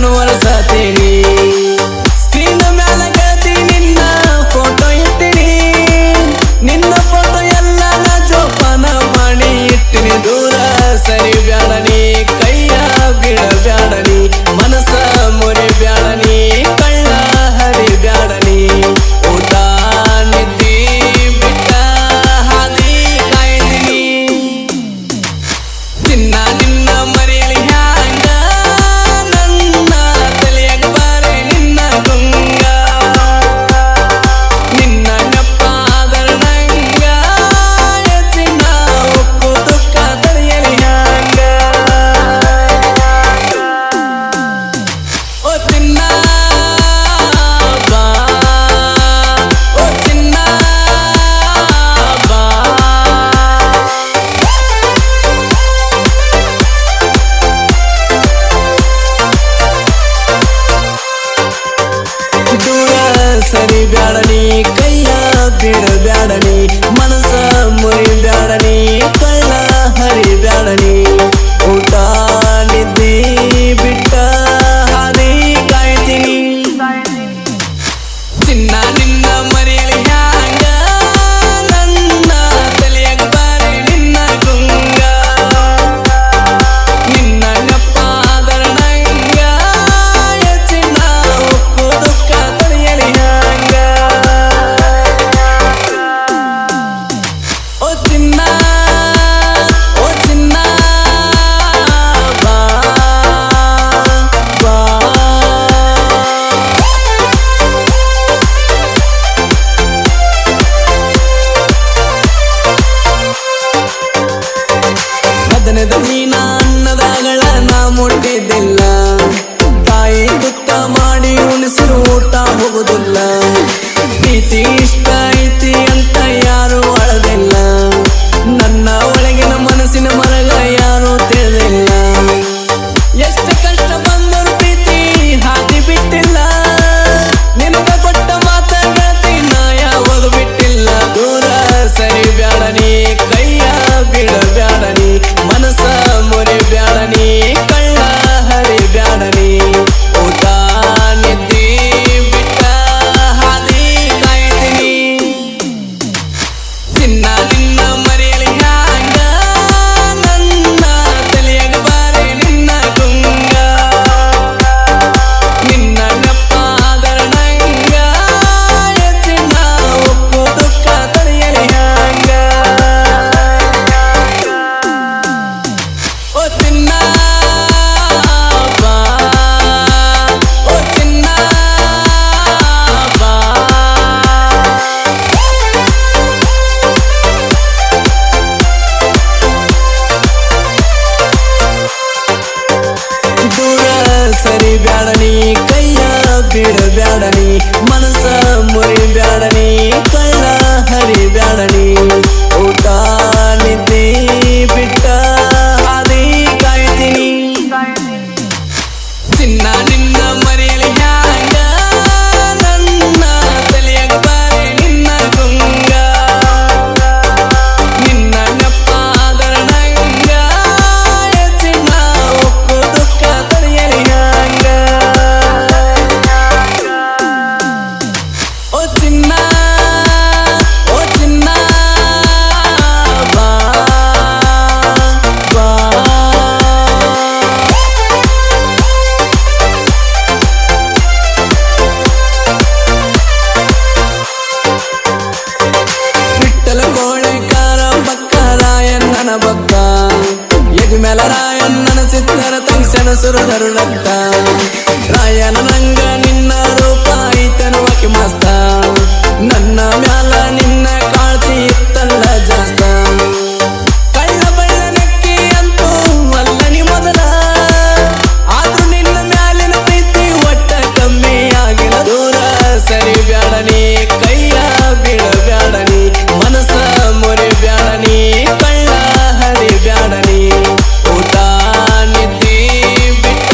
ನಾನು ಒರೆಸತೀನಿ ಸ್ಕ್ರೀನ್ ಮ್ಯಾಲ ಗೆಳತಿ ನಿನ್ನ ಫೋಟೋ ಇಟ್ಟಿನಿ ನಿನ್ನ ಫೋಟೋ ಎಲ್ಲ ನಾ ಜೋಪಾನ ಮಾಡಿ ಇಟ್ಟಿನಿ ದೂರ ಸರಿ ಬ್ಯಾಡನಿ ಕೈಯ ಬಿಡಬ್ಯಾಡನಿ ಮನಸ ಮುರಿ ಬ್ಯಾಡನಿ ಕಳ್ಳ ಹರಿ ಬ್ಯಾಡನಿ ಊಟ ನಿದ್ದಿ ಬಿಟ್ಟ ಹಾದಿ ಕಾಯ್ದಿನಿ ಚಿನ್ನ ನಿನ್ನ ಮರೆಯಲಿ ಹ್ಯಾಂಗ ನನ್ನ ತಲೆಯಾಗ ಬಾರೆ ನಿನ್ನ ಗುಂಗ ನಿನ್ನ ನೆಪ್ಪ ಆದರಣಂಗ ಚಿನ್ನ ಉಕ್ಕು ದುಃಖ ತಡೆಯಲಿ ಹ್ಯಾಂಗ ಓ ಚಿನ್ನ ಬಾ ಓ ಚಿನ್ನ ಬಾ ದೂರ ಸರಿ ಬ್ಯಾಡನಿ ಕೈಯ ಬಿಡಬ್ಯಾಡನಿ ಮನಸ ಮುರಿ ಬ್ಯಾಡನಿ ಕಳ್ಳ ಹರಿ ಬ್ಯಾಡನಿ ಊಟ ನಿದ್ದಿ ಬಿಟ್ಟ ಹಾದಿ ಕಾಯ್ತೀನಿ ಚಿನ್ನ ನಿನ್ನ ಮರೆಯಲಿ ಹ್ಯಾಂಗ ನನ್ನ ತಲೆಯಾಗ ಬಾರೆ ನಿನ್ನ ಗುಂಗ ನಿನ್ನ ನೆಪ್ಪ ಆದರಣಂಗ ಚಿನ್ನ ಉಕ್ಕು ದುಃಖ ತಡೆಯಲಿ ಹ್ಯಾಂಗ ಓ ಚಿನ್ನ ಓ ಚಿನ್ನ ಬಾ ಬಾ ಅದನದ ನೀನ ಅನ್ನದಾಗಳ ನಾ ಮುಟ್ಟಿದ್ದಿಲ್ಲ ತಾಯಿ ತುತ್ತ ಮಾಡಿ ಉಣಿಸಿರು ಊಟ ಹೋಗುದಿಲ್ಲ ಪ್ರೀತಿ ಇಷ್ಟ ಐತಿ ಅಂತ ಯಾರು ಅಳದಿಲ್ಲ ನನ್ನ ಒಳಗಿನ ಮನಸ್ಸಿನ ಮರಗ ಯಾರು ತಿಳಿದಿಲ್ಲ ಎಷ್ಟು ಕಷ್ಟ ಬಂದರು ಪ್ರೀತಿ ಹಾದಿ ಬಿಟ್ಟಿಲ್ಲ ನಿನಗ ಕೊಟ್ಟ ಮಾತ ಗೆಳತಿ ನಾ ಯಾವಾಗ ಬಿಟ್ಟಿಲ್ಲ ದೂರ ಸರಿ ಬ್ಯಾಡನಿ ಕೈಯ ಬಿಡಬ್ಯಾಡನಿ ಮನಸ ಮುರಿ ಬ್ಯಾಡನಿ ಕಳ್ಳ ಹರಿ ಬ್ಯಾಡನಿ ಊಟ ನಿದ್ದಿ ಬಿಟ್ಟ ಹಾದಿ ಕಾಯ್ತೀನಿ ಚಿನ್ನ ನಿನ್ನ ಮರೆಯಲಿ ಹ್ಯಾಂಗ ನನ್ನ ತಲೆಯಾಗ ಬಾರೆ ನಿನ್ನ ಗುಂಗ ನಿನ್ನ ನೆಪ್ಪ ಆದರಣಂಗ ಚಿನ್ನ ಉಕ್ಕು ದುಃಖ ತಡೆಯಲಿ ಹ್ಯಾಂಗ ಓ ಚಿನ್ನ ಬಾ ಓ ಚಿನ್ನ ಬಾ ದೂರ ಸರಿ ಬ್ಯಾಡನಿ ಕೈಯ ಬಿಡಬ್ಯಾಡನಿ ಮನಸ ಮುರಿ ಬ್ಯಾಡನಿ ಕಳ್ಳ ಹರಿ ಬ್ಯಾಡನಿ ಊಟ ನಿದ್ದಿ ಬಿಟ್ಟ ಹಾದಿ ಕಾಯ್ತೀನಿ ಚಿನ್ನ ನಿನ್ನ ಮರೆಯಲಿ ಹ್ಯಾಂಗ ನನ್ನ ತಲೆಯಾಗ ಬಾರೆ ನಿನ್ನ ಗುಂಗ ನಿನ್ನ ನೆಪ್ಪ ಆದರಣಂಗ ಚಿನ್ನ ಉಕ್ಕು ದುಃಖ ತಡೆಯಲಿ ಹ್ಯಾಂಗ ಓ ಚಿನ್ನ ಓ ಚಿನ್ನ ಬಾ ಬಾ ವಿಠ್ಠಲ ಕೋಳೆಕಾರ ಬಕ್ಕ ರಾಯಣ್ಣನ ಬಕ್ಕ ಯಜ್ಮೇಲ ರಾಯಣ್ಣನ ಚಿತ್ತರ ತಂಗ್ಸನ ಸುರಧರು ರಕ್ತ ರಾಯನ ನಂಗ ನಿನ್ನ ರೂಪ ಐತನುವಕ್ಕೆ ಮಸ್ತ ನನ್ನ ಮ್ಯಾಲ ನಿನ್ನ ಕಾಳ್ತಿ ಇತ್ತಲ್ಲ ಜಾಸ್ತ ಕಳ್ಳ ಬಳ್ಳ ನಕ್ಕಿ ಅಂತೂ ಅಲ್ಲ ನೀ ಮೊದಲ ಆದ್ರೂ ನಿನ್ನ ಮ್ಯಾಲಿನ ಪ್ರೀತಿ ಒಟ್ಟ ಕಮ್ಮಿ ಆಗಿಲ್ಲ ದೂರ ಸರಿ ಬ್ಯಾಡನಿ ಕೈಯ ಬಿಡಬ್ಯಾಡನಿ ಮನಸ ಮುರಿ ಬ್ಯಾಡನಿ ಕಳ್ಳ ಹರಿ ಬ್ಯಾಡನಿ ಊಟ ನಿದ್ದಿ ಬಿಟ್ಟ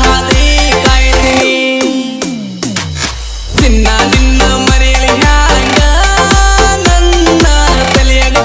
ಹಾದಿ ಕಾಯ್ತೀನಿ ಚಿನ್ನ ನಿನ್ನ ಮರೆಯಲಿ ಹ್ಯಾಂಗ ನನ್ನ ತಲೆಯಾಗ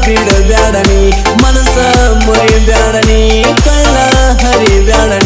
ಬಿಡಬ್ಯಾಡನಿ ಮನಸ ಮೈ ಬ್ಯಾಡನಿ ಕಳ್ಳ ಹರಿ ಬ್ಯಾಡನಿ